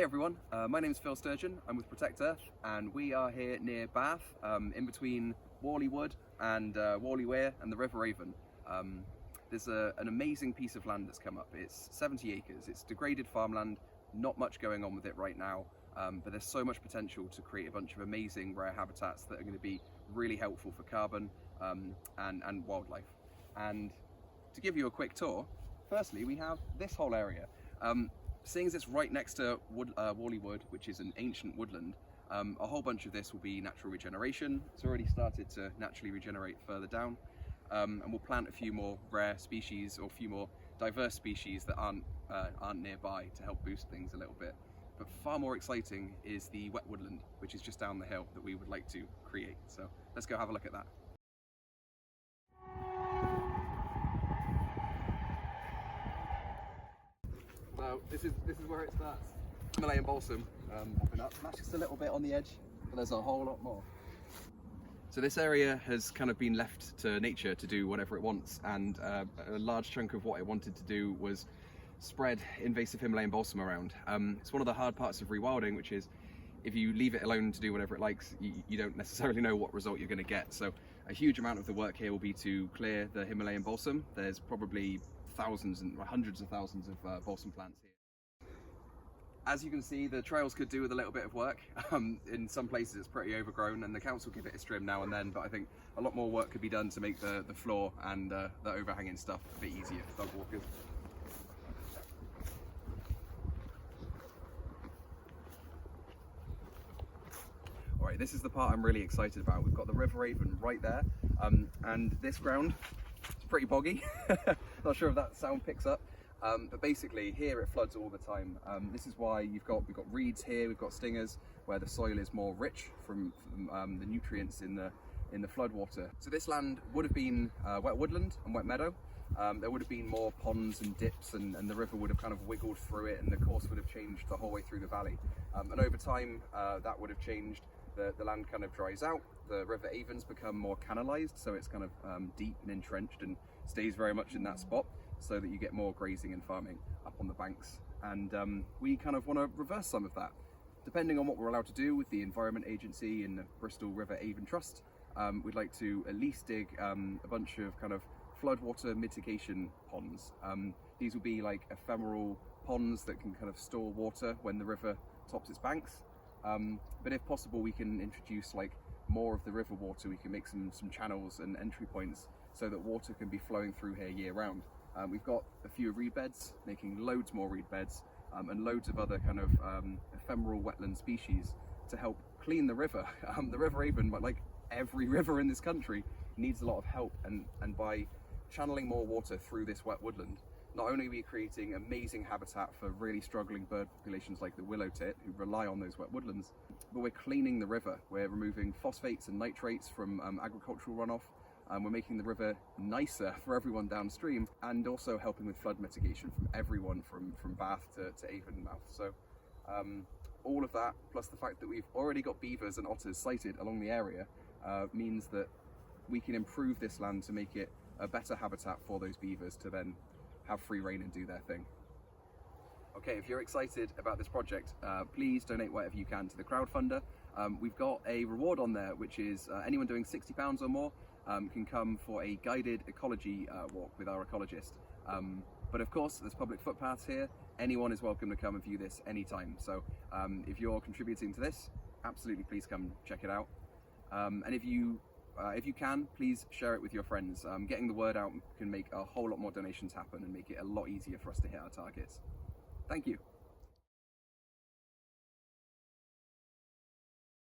Hey everyone, my name is Phil Sturgeon. I'm with Protect Earth and we are here near Bath, in between Warleigh Wood and Warleigh Weir and the River Avon. There's an amazing piece of land that's come up. It's 70 acres, it's degraded farmland, not much going on with it right now, but there's so much potential to create a bunch of amazing rare habitats that are going to be really helpful for carbon and wildlife. And to give you a quick tour, firstly we have this whole area. Seeing as it's right next to Warleigh Wood, which is an ancient woodland, a whole bunch of this will be natural regeneration. It's already started to naturally regenerate further down, and we'll plant a few more rare species or a few more diverse species that aren't nearby to help boost things a little bit. But far more exciting is the wet woodland, which is just down the hill that we would like to create. So let's go have a look at that. So this is where it starts. Himalayan balsam popping up. That's just a little bit on the edge, but there's a whole lot more. So this area has kind of been left to nature to do whatever it wants, and a large chunk of what it wanted to do was spread invasive Himalayan balsam around. It's one of the hard parts of rewilding, which is if you leave it alone to do whatever it likes, you don't necessarily know what result you're going to get. So a huge amount of the work here will be to clear the Himalayan balsam. There's probably thousands and hundreds of thousands of balsam plants here. As you can see, the trails could do with a little bit of work. In some places it's pretty overgrown and the council give it a trim now and then, but I think a lot more work could be done to make the floor and the overhanging stuff a bit easier for dog walkers. Alright, this is the part I'm really excited about. We've got the River Avon right there, and this ground is pretty boggy. Not sure if that sound picks up. But basically here it floods all the time. This is why we've got reeds here, we've got stingers, where the soil is more rich from the nutrients in the flood water. So this land would have been wet woodland and wet meadow. There would have been more ponds and dips, and the river would have kind of wiggled through it, and the course would have changed the whole way through the valley. And over time that would have changed. The land kind of dries out, the River Avon's become more canalized, so it's kind of deep and entrenched and stays very much in that spot, so that you get more grazing and farming up on the banks. And we kind of want to reverse some of that. Depending on what we're allowed to do with the Environment Agency and the Bristol River Avon Trust, we'd like to at least dig a bunch of kind of floodwater mitigation ponds. These will be like ephemeral ponds that can kind of store water when the river tops its banks. But if possible, we can introduce like more of the river water. We can make some channels and entry points so that water can be flowing through here year round. We've got a few reed beds, making loads more reed beds, and loads of other kind of ephemeral wetland species to help clean the river. The River Avon, like every river in this country, needs a lot of help, and by channeling more water through this wet woodland, not only are we creating amazing habitat for really struggling bird populations like the willow tit who rely on those wet woodlands, but we're cleaning the river. We're removing phosphates and nitrates from agricultural runoff. We're making the river nicer for everyone downstream, and also helping with flood mitigation from everyone from Bath to Avon mouth. So all of that, plus the fact that we've already got beavers and otters sighted along the area, means that we can improve this land to make it a better habitat for those beavers to then have free rein and do their thing. Okay, if you're excited about this project, please donate whatever you can to the crowdfunder. We've got a reward on there, which is anyone doing £60 or more can come for a guided ecology walk with our ecologist. But of course, there's public footpaths here. Anyone is welcome to come and view this anytime. So if you're contributing to this, absolutely please come check it out. And if you can, please share it with your friends. Getting the word out can make a whole lot more donations happen and make it a lot easier for us to hit our targets. Thank you.